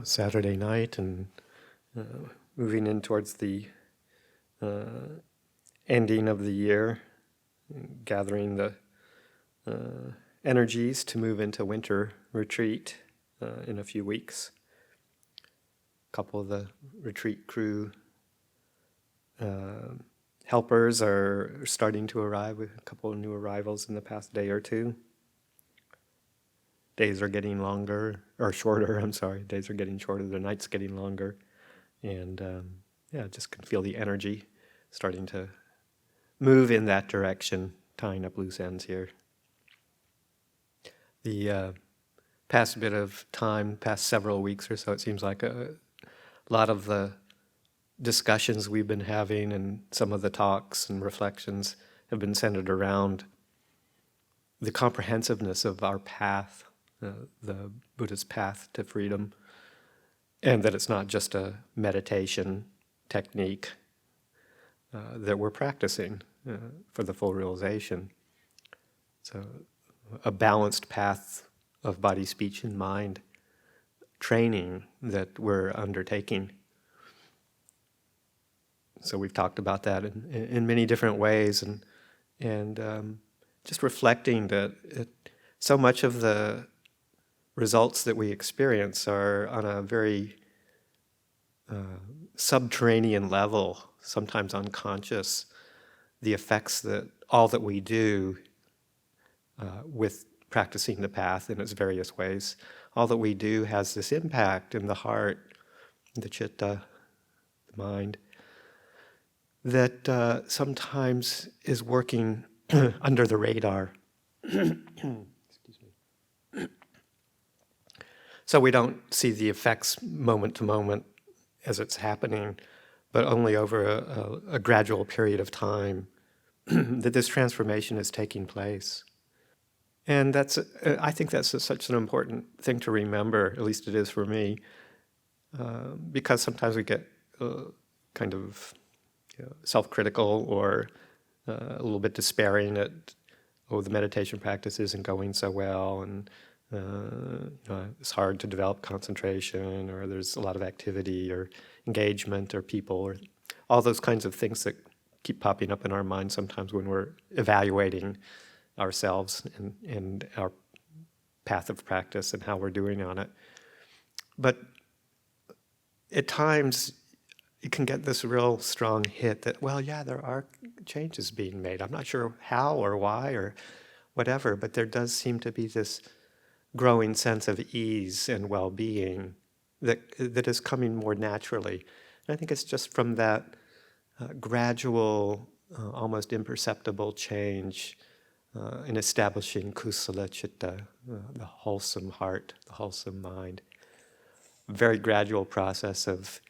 Saturday night and moving in towards the ending of the year, gathering the energies to move into winter retreat in a few weeks. A couple of the retreat crew helpers are starting to arrive with a couple of new arrivals in the past day or two. Days are getting longer, or shorter, I'm sorry. Days are getting shorter, the night's getting longer. And just can feel the energy starting to move in that direction, tying up loose ends here. The past bit of time, past several weeks or so, it seems like a lot of the discussions we've been having and some of the talks and reflections have been centered around the comprehensiveness of our path, the Buddha's path to freedom, and that it's not just a meditation technique that we're practicing for the full realization. So a balanced path of body, speech, and mind training that we're undertaking. So we've talked about that in many different ways, and just reflecting that so much of the results that we experience are on a very subterranean level, sometimes unconscious. The effects that all that we do with practicing the path in its various ways, all that we do has this impact in the heart, the citta, the mind, that sometimes is working under the radar. Excuse me. So we don't see the effects moment to moment as it's happening, but only over a gradual period of time that this transformation is taking place. And I think that's such an important thing to remember, at least it is for me, because sometimes we get kind of self-critical or a little bit despairing at, the meditation practice isn't going so well, and it's hard to develop concentration, or there's a lot of activity or engagement or people, or all those kinds of things that keep popping up in our minds sometimes when we're evaluating ourselves and our path of practice and how we're doing on it. But at times, you can get this real strong hit that, there are changes being made. I'm not sure how or why or whatever, but there does seem to be this growing sense of ease and well-being that is coming more naturally. And I think it's just from that gradual, almost imperceptible change in establishing kusala citta, the wholesome heart, the wholesome mind. A very gradual process of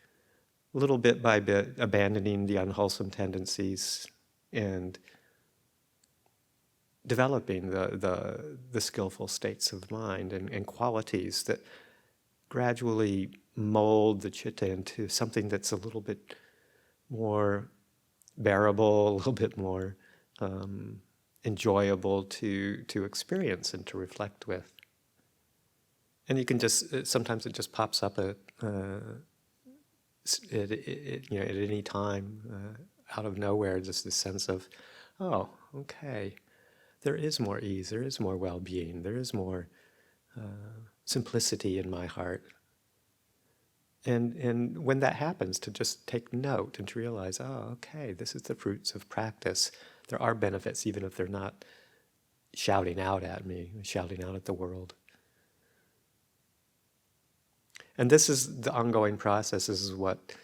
little bit by bit abandoning the unwholesome tendencies and developing the skillful states of mind and qualities that gradually mold the citta into something that's a little bit more bearable, a little bit more enjoyable to experience and to reflect with. And you can sometimes it just pops up at any time, out of nowhere, just this sense of, okay, there is more ease, there is more well-being, there is more simplicity in my heart. And when that happens, to just take note and to realize, okay, this is the fruits of practice. There are benefits, even if they're not shouting out at me, shouting out at the world. And this is the ongoing process. This is what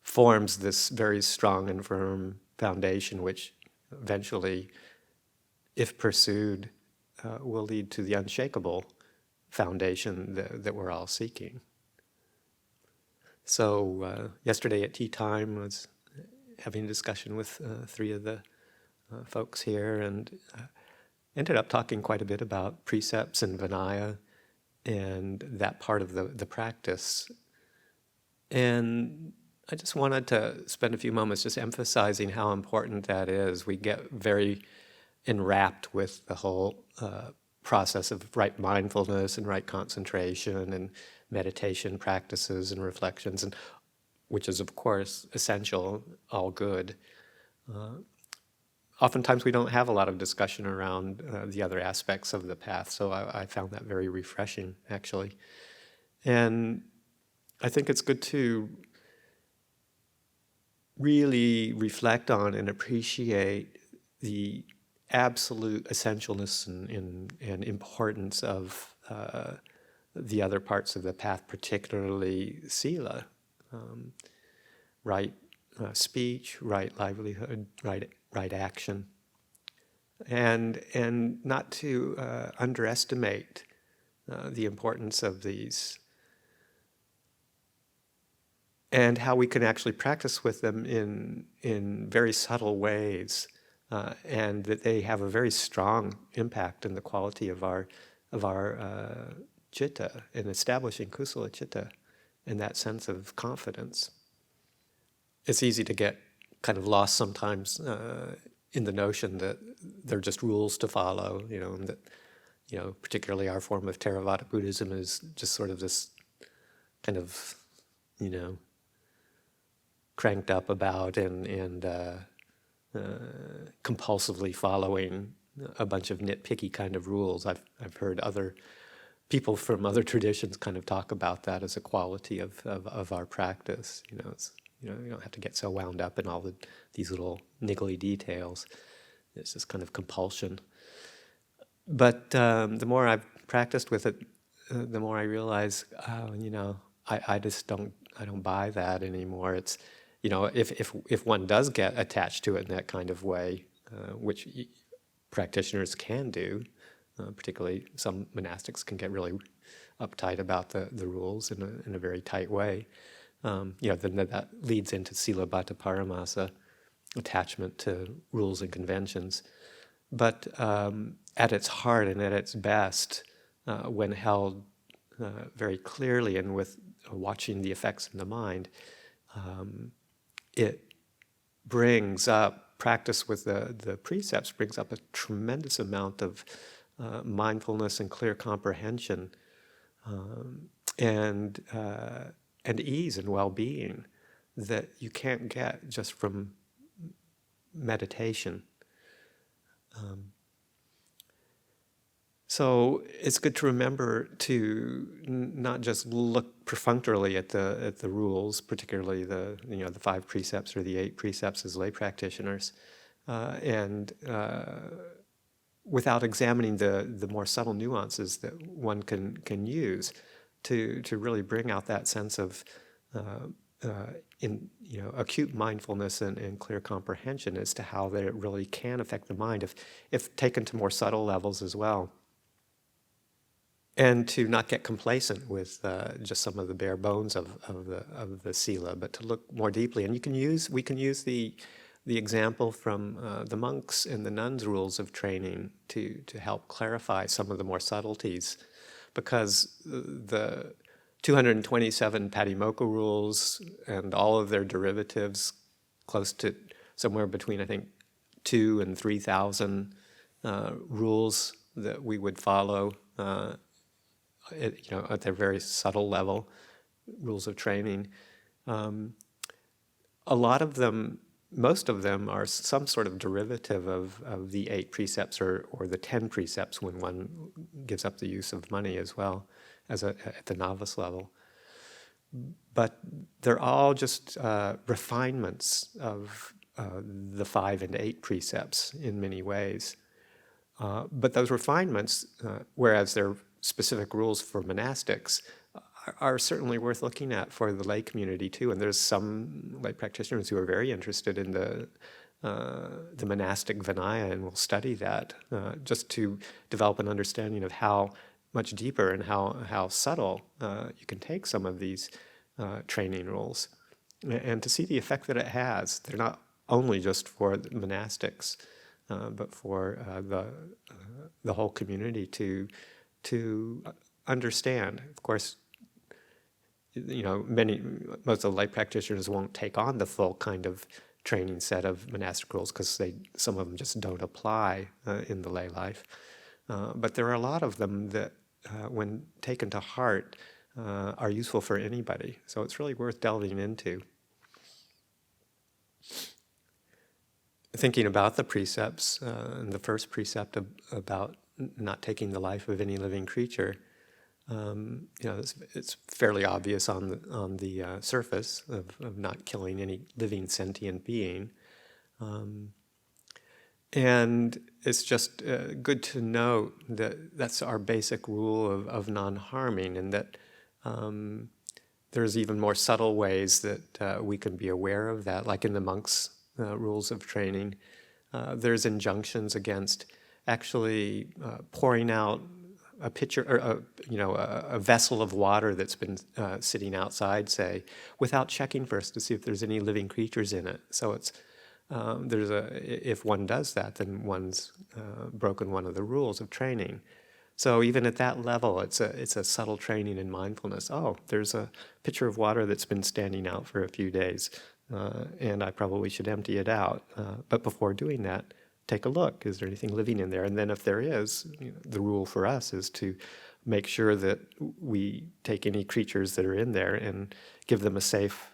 forms this very strong and firm foundation, which eventually, if pursued, will lead to the unshakable foundation that we're all seeking. So yesterday at tea time, I was having a discussion with three of the folks here, and ended up talking quite a bit about precepts and Vinaya and that part of the practice. And I just wanted to spend a few moments just emphasizing how important that is. We get very enwrapped with the whole process of right mindfulness and right concentration and meditation practices and reflections, and which is of course essential, all good. Oftentimes we don't have a lot of discussion around the other aspects of the path, so I found that very refreshing, actually. And I think it's good to really reflect on and appreciate the absolute essentialness and importance of the other parts of the path, particularly sila, right speech, right livelihood, right action, and not to underestimate the importance of these, and how we can actually practice with them in very subtle ways, and that they have a very strong impact in the quality of our citta, in establishing kusala citta, and that sense of confidence. It's easy to get kind of lost sometimes in the notion that they're just rules to follow, and that, particularly our form of Theravada Buddhism is just sort of this kind of, cranked up about and compulsively following a bunch of nitpicky kind of rules. I've heard other people from other traditions kind of talk about that as a quality of our practice. It's, you don't have to get so wound up in all these little niggly details. It's just kind of compulsion. But the more I've practiced with it, the more I realize, I just don't buy that anymore. It's, if one does get attached to it in that kind of way, which practitioners can do, particularly some monastics can get really uptight about the rules in a very tight way. Then that leads into silabhata paramasa, attachment to rules and conventions. But at its heart and at its best, when held very clearly and with watching the effects in the mind, it brings up, practice with the precepts brings up a tremendous amount of mindfulness and clear comprehension, and ease and well-being that you can't get just from meditation. So it's good to remember to not just look perfunctorily at the rules, particularly the 5 precepts or the 8 precepts as lay practitioners, and without examining the more subtle nuances that one can use to really bring out that sense of acute mindfulness and clear comprehension as to how they really can affect the mind if taken to more subtle levels as well. And to not get complacent with just some of the bare bones of the sila, but to look more deeply. And we can use the example from the monks and the nuns' rules of training to help clarify some of the more subtleties, because the 227 Patimokkha rules and all of their derivatives, close to somewhere between, I think, 2,000 and 3,000 rules that we would follow. At their very subtle level, rules of training. A lot of them, most of them, are some sort of derivative of the 8 precepts or the 10 precepts when one gives up the use of money as well as at the novice level. But they're all just refinements of the 5 and 8 precepts in many ways. But those refinements, whereas they're specific rules for monastics, are certainly worth looking at for the lay community too. And there's some lay practitioners who are very interested in the monastic Vinaya and will study that just to develop an understanding of how much deeper and how subtle you can take some of these training rules, and to see the effect that it has. They're not only just for the monastics, but for the whole community to understand. Of course, most of the lay practitioners won't take on the full kind of training set of monastic rules because some of them just don't apply in the lay life. But there are a lot of them that, when taken to heart, are useful for anybody. So it's really worth delving into. Thinking about the precepts, and the first precept about not taking the life of any living creature, it's fairly obvious on the surface of not killing any living sentient being. And it's just good to note that that's our basic rule of non-harming, and that there's even more subtle ways that we can be aware of that, like in the monks' rules of training. There's injunctions against actually pouring out a pitcher or a vessel of water that's been sitting outside, say, without checking first to see if there's any living creatures in it. So it's if one does that, then one's broken one of the rules of training. So even at that level, it's a subtle training in mindfulness. Oh, there's a pitcher of water that's been standing out for a few days, and I probably should empty it out. But before doing that, take a look. Is there anything living in there? And then if there is, the rule for us is to make sure that we take any creatures that are in there and give them a safe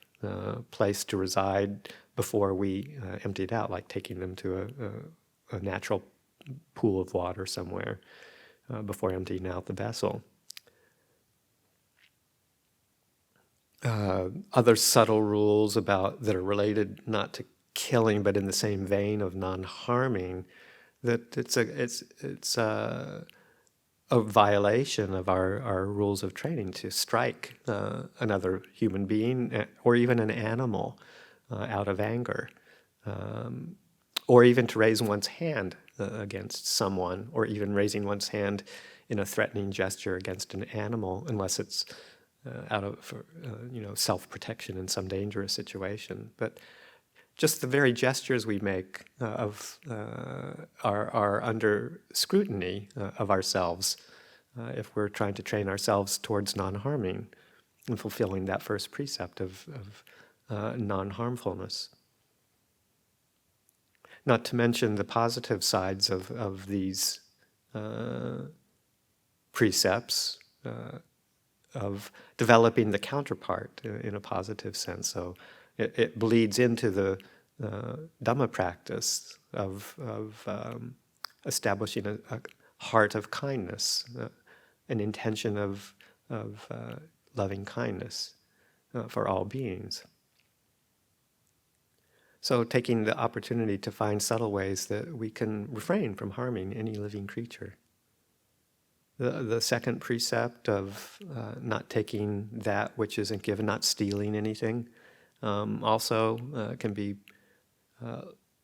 place to reside before we empty it out, like taking them to a natural pool of water somewhere before emptying out the vessel. Other subtle rules that are related not to killing, but in the same vein of non-harming, that it's a violation of our rules of training to strike another human being or even an animal out of anger, or even to raise one's hand against someone, or even raising one's hand in a threatening gesture against an animal, unless it's out of self-protection in some dangerous situation. But just the very gestures we make are under scrutiny of ourselves if we're trying to train ourselves towards non-harming and fulfilling that first precept of non-harmfulness. Not to mention the positive sides of these precepts, of developing the counterpart in a positive sense. So it bleeds into the Dhamma practice of establishing a heart of kindness, an intention of loving kindness for all beings. So taking the opportunity to find subtle ways that we can refrain from harming any living creature. The second precept of not taking that which isn't given, not stealing anything, also can be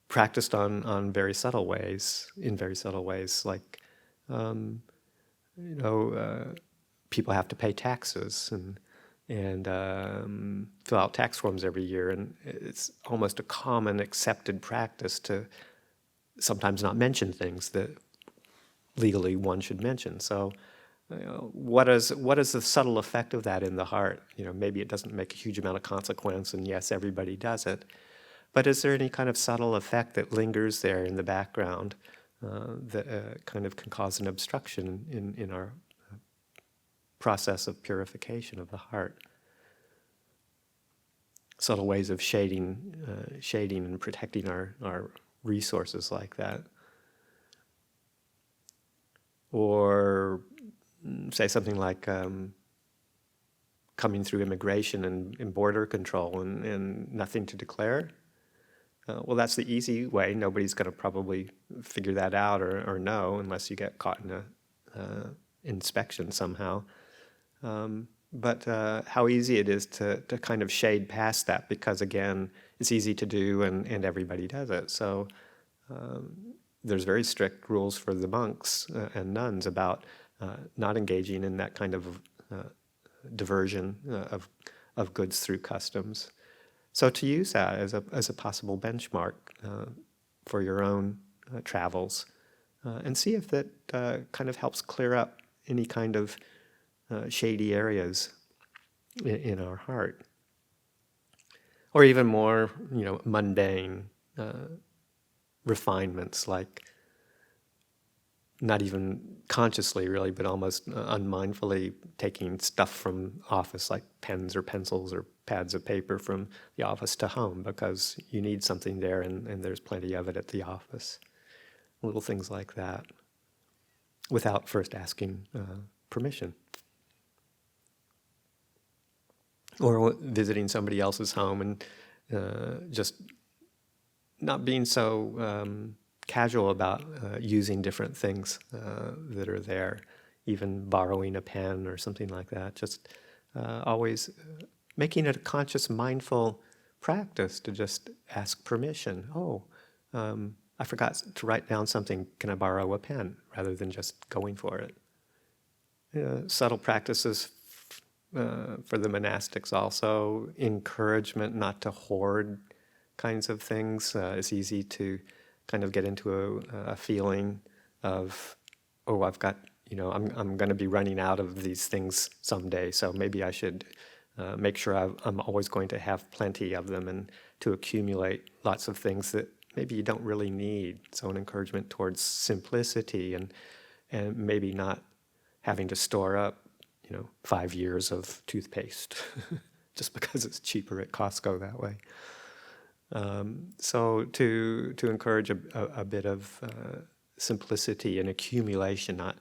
practiced in very subtle ways, like, people have to pay taxes and fill out tax forms every year, and it's almost a common accepted practice to sometimes not mention things that legally one should mention. So what is the subtle effect of that in the heart? Maybe it doesn't make a huge amount of consequence, and yes, everybody does it, but is there any kind of subtle effect that lingers there in the background that kind of can cause an obstruction in our process of purification of the heart? Subtle ways of shading and protecting our resources like that. Or say something like coming through immigration and border control and nothing to declare. Well, that's the easy way. Nobody's going to probably figure that out or know unless you get caught in a inspection somehow. But how easy it is to kind of shade past that, because again, it's easy to do and everybody does it. So there's very strict rules for the monks and nuns about not engaging in that kind of diversion of goods through customs. So to use that as a possible benchmark for your own travels, and see if that kind of helps clear up any kind of shady areas in our heart, or even more, mundane refinements like not even consciously really, but almost unmindfully taking stuff from office like pens or pencils or pads of paper from the office to home because you need something there and there's plenty of it at the office. Little things like that without first asking permission. Or visiting somebody else's home and just not being so casual about using different things that are there, even borrowing a pen or something like that. Just always making it a conscious, mindful practice to just ask permission. Oh, I forgot to write down something. Can I borrow a pen? Rather than just going for it. Subtle practices for the monastics also. Encouragement not to hoard kinds of things. It's easy to kind of get into a feeling of, oh, I've got, I'm going to be running out of these things someday, so maybe I should make sure I'm always going to have plenty of them, and to accumulate lots of things that maybe you don't really need. So an encouragement towards simplicity and maybe not having to store up, 5 years of toothpaste just because it's cheaper at Costco that way. So to encourage a bit of simplicity and accumulation, not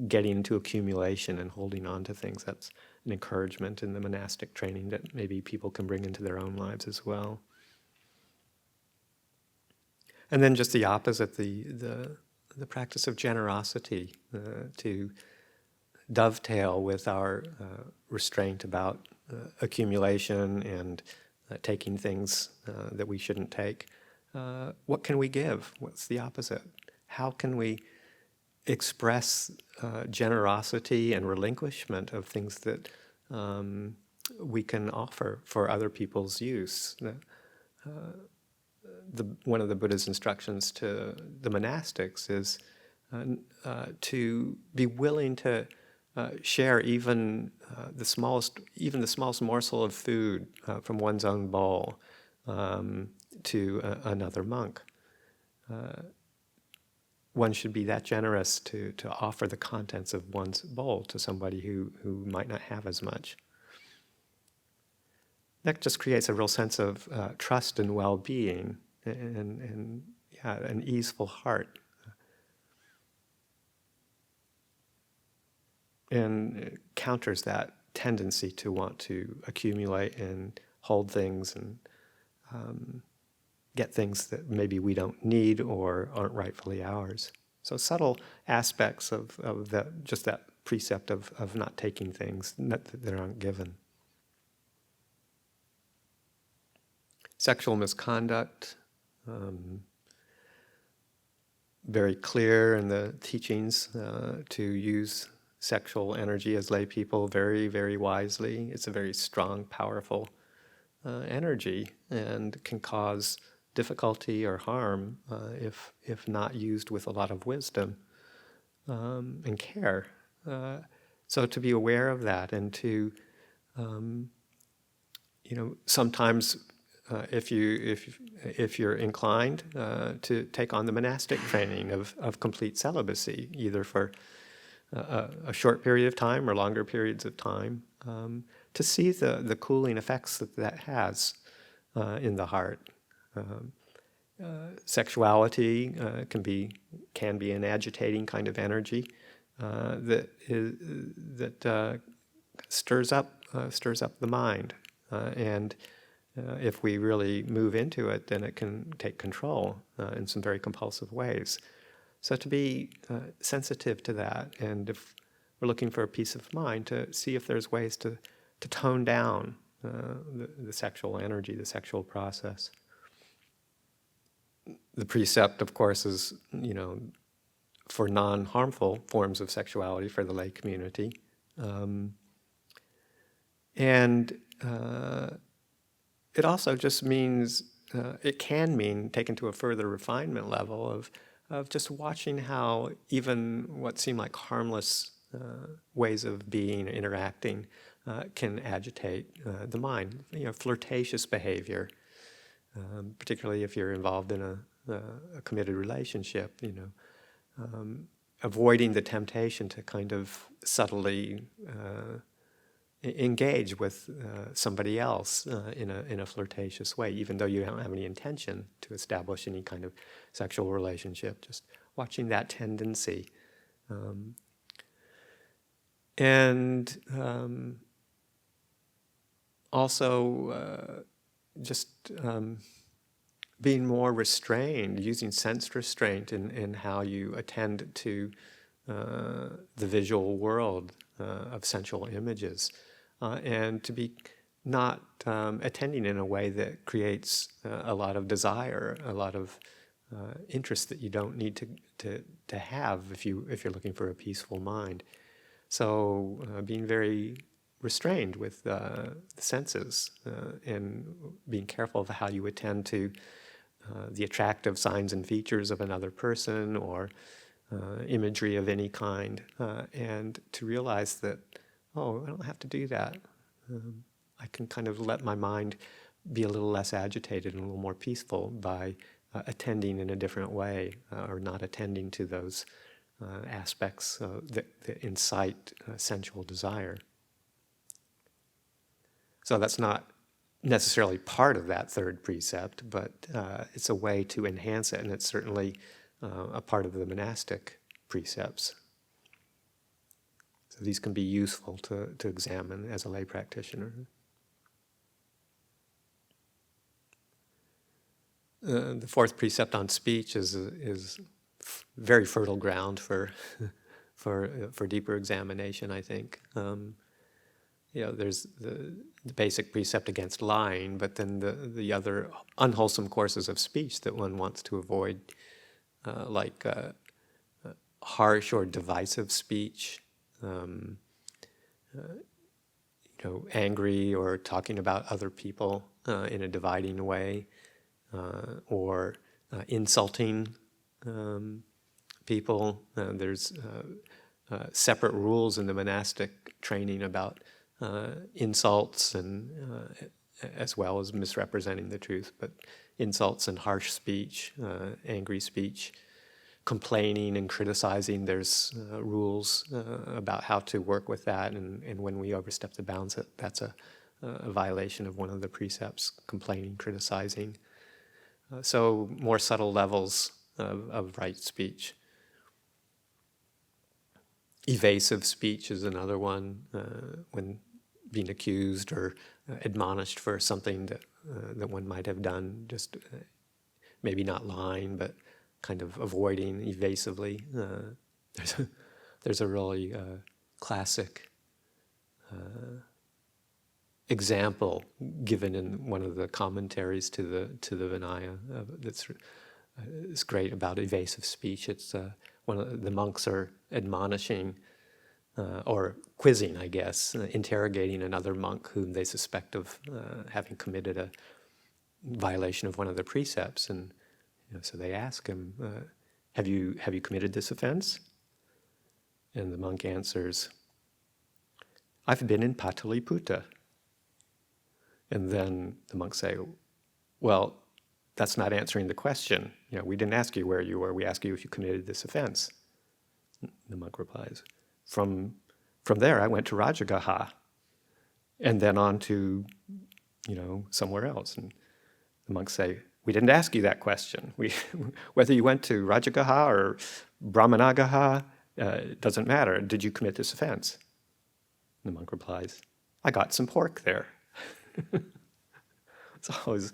getting into accumulation and holding on to things. That's an encouragement in the monastic training that maybe people can bring into their own lives as well. And then just the opposite, the practice of generosity, to dovetail with our restraint about accumulation and taking things that we shouldn't take. What can we give? What's the opposite? How can we express generosity and relinquishment of things that we can offer for other people's use? One of the Buddha's instructions to the monastics is to be willing to share even the smallest morsel of food from one's own bowl to another monk. One should be that generous to offer the contents of one's bowl to somebody who might not have as much. That just creates a real sense of trust and well-being and an easeful heart. And it counters that tendency to want to accumulate and hold things and get things that maybe we don't need or aren't rightfully ours. So subtle aspects of that, just that precept of not taking things that aren't given. Sexual misconduct, very clear in the teachings to use sexual energy as lay people very, very wisely. It's a very strong, powerful energy and can cause difficulty or harm if not used with a lot of wisdom and care. So to be aware of that and to, sometimes if you're inclined to take on the monastic training of complete celibacy, either for a short period of time or longer periods of time, to see the cooling effects that has in the heart. Sexuality can be an agitating kind of energy that stirs up the mind, and if we really move into it, then it can take control in some very compulsive ways. So to be sensitive to that, and if we're looking for a peace of mind, to see if there's ways to tone down the sexual energy, the sexual process. The precept, of course, is, for non-harmful forms of sexuality for the lay community. And it also just means, it can mean, taken to a further refinement level of just watching how even what seem like harmless ways of being, interacting, can agitate the mind. Flirtatious behavior, particularly if you're involved in a committed relationship. avoiding the temptation to kind of subtly engage with somebody else in a flirtatious way, even though you don't have any intention to establish any kind of sexual relationship. Just watching that tendency. And also just being more restrained, using sense restraint in how you attend to the visual world of sensual images, and to be not attending in a way that creates a lot of desire, a lot of interest that you don't need to have if you're looking for a peaceful mind. So being very restrained with the senses and being careful of how you attend to the attractive signs and features of another person or imagery of any kind, and to realize that, oh, I don't have to do that. I can kind of let my mind be a little less agitated and a little more peaceful by attending in a different way, or not attending to those aspects that incite sensual desire. So that's not necessarily part of that third precept, but it's a way to enhance it, and it's certainly a part of the monastic precepts. So these can be useful to examine as a lay practitioner. The fourth precept on speech is very fertile ground for deeper examination, I think. There's the basic precept against lying, but then the other unwholesome courses of speech that one wants to avoid, like harsh or divisive speech, angry or talking about other people in a dividing way, or insulting people. There's separate rules in the monastic training about insults and as well as misrepresenting the truth, but insults and harsh speech, angry speech, complaining and criticizing. There's rules about how to work with that, and when we overstep the bounds, that's a violation of one of the precepts: complaining, criticizing. So more subtle levels of right speech. Evasive speech is another one, when being accused or admonished for something that one might have done, just maybe not lying, but kind of avoiding evasively. There's a really classic example given in one of the commentaries to the Vinaya that's great about evasive speech. It's one of the monks are admonishing or quizzing, I guess, interrogating another monk whom they suspect of having committed a violation of one of the precepts, and so they ask him, "Have you committed this offense?" And the monk answers, "I've been in Pataliputta." And then the monks say, "Well, that's not answering the question. We didn't ask you where you were. We asked you if you committed this offense." The monk replies, From there I went to Rajagaha, and then on to, somewhere else." And the monks say, "We didn't ask you that question. Whether you went to Rajagaha or Brahmanagaha, it doesn't matter. Did you commit this offense?" And the monk replies, "I got some pork there." So I always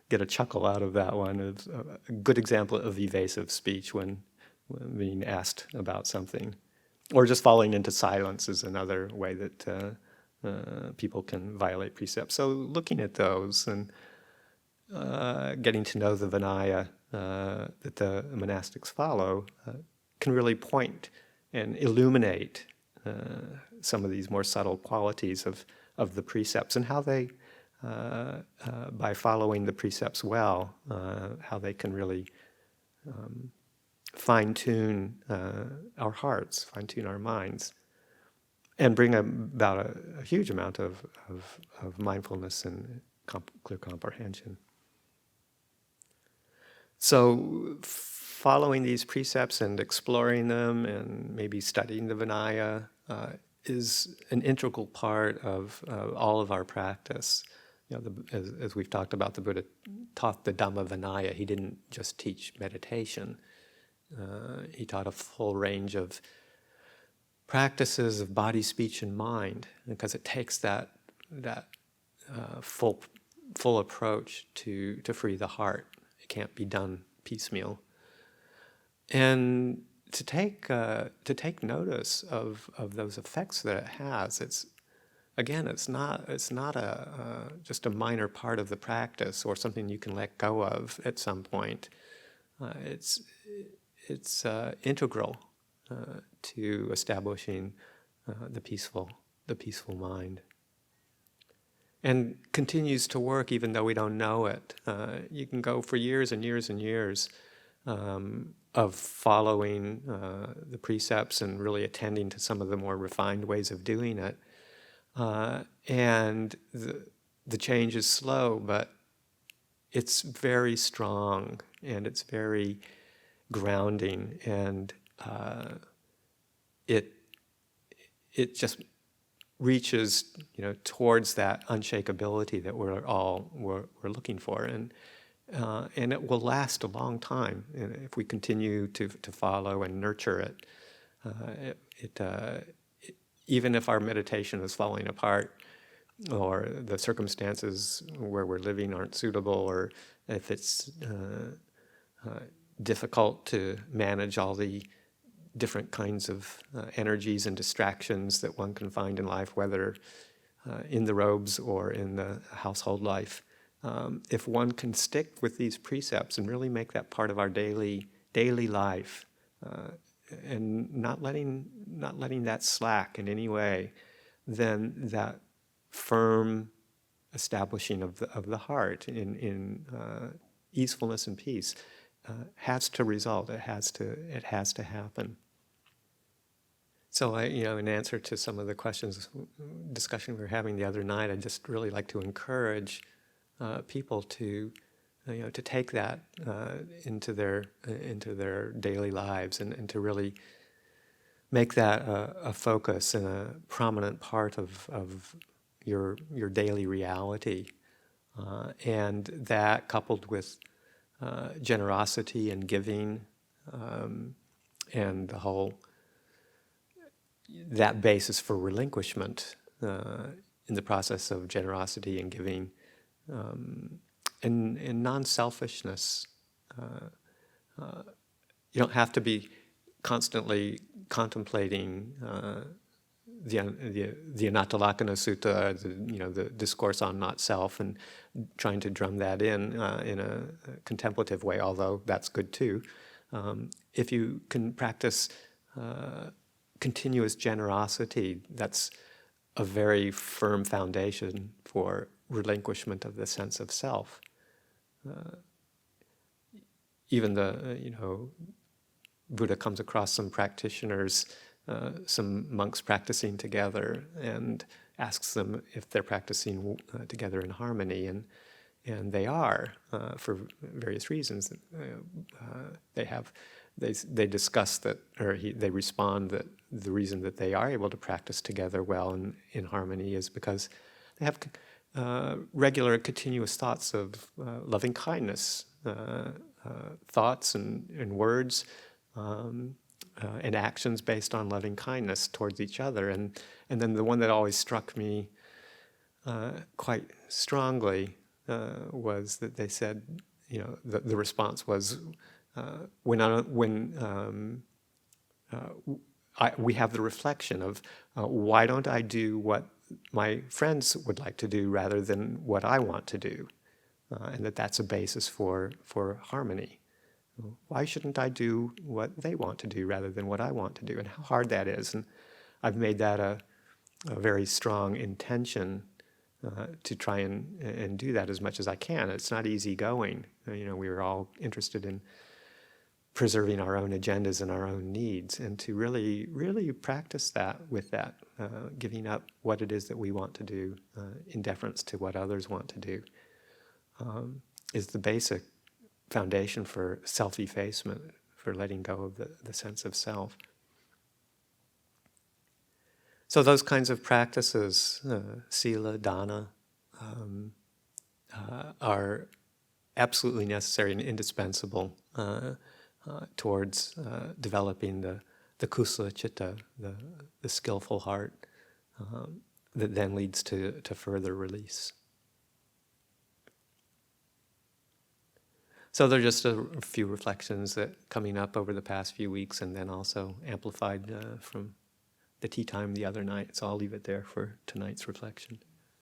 get a chuckle out of that one. It's a good example of evasive speech when being asked about something. Or just falling into silence is another way that people can violate precepts. So looking at those and getting to know the Vinaya that the monastics follow can really point and illuminate some of these more subtle qualities of the precepts, and how they, by following the precepts well, how they can really fine-tune our hearts, fine-tune our minds, and bring about a huge amount of mindfulness and clear comprehension. So following these precepts and exploring them and maybe studying the Vinaya is an integral part of all of our practice. As we've talked about, the Buddha taught the Dhamma Vinaya. He didn't just teach meditation. He taught a full range of practices of body, speech, and mind, because it takes that full approach to free the heart. It can't be done piecemeal. And to take notice of those effects that it has. It's not just a minor part of the practice or something you can let go of at some point. It's integral to establishing the peaceful mind, and continues to work even though we don't know it. You can go for years and years and years of following the precepts and really attending to some of the more refined ways of doing it. And the change is slow, but it's very strong and it's very grounding, and it just reaches towards that unshakability that we're looking for, and it will last a long time if we continue to follow and nurture it. Even if our meditation is falling apart, or the circumstances where we're living aren't suitable, or if it's difficult to manage all the different kinds of energies and distractions that one can find in life, whether in the robes or in the household life. If one can stick with these precepts and really make that part of our daily life, and not letting that slack in any way, then that firm establishing of the heart in easefulness and peace has to result. It has to happen. So in answer to some of the discussion we were having the other night, I'd just really like to encourage people to take that into their daily lives, and to really make that a focus and a prominent part of your daily reality, and that coupled with generosity and giving, and the whole that basis for relinquishment in the process of generosity and giving, and non-selfishness. You don't have to be constantly contemplating the Anattalakkhana Sutta, the discourse on not self, and trying to drum that in a contemplative way, although that's good too. If you can practice continuous generosity, that's a very firm foundation for relinquishment of the sense of self. Even Buddha comes across some practitioners, some monks practicing together, and asks them if they're practicing together in harmony, and they are, for various reasons. They discuss that, or they respond that the reason that they are able to practice together well and in harmony is because they have regular, continuous thoughts of loving kindness, thoughts and words, and actions based on loving kindness towards each other. And then the one that always struck me quite strongly was that they said, the response was, we have the reflection of why don't I do what my friends would like to do rather than what I want to do, and that's a basis for harmony. Why shouldn't I do what they want to do rather than what I want to do, and how hard that is. And I've made that a very strong intention to try and do that as much as I can. It's not easy going. We were all interested in preserving our own agendas and our own needs, and to really, really practice that with that, giving up what it is that we want to do in deference to what others want to do, is the basic foundation for self-effacement, for letting go of the sense of self. So those kinds of practices, sila, dana, are absolutely necessary and indispensable towards developing the kusala citta, the skillful heart, that then leads to further release. So there are just a few reflections that coming up over the past few weeks, and then also amplified from the tea time the other night. So I'll leave it there for tonight's reflection.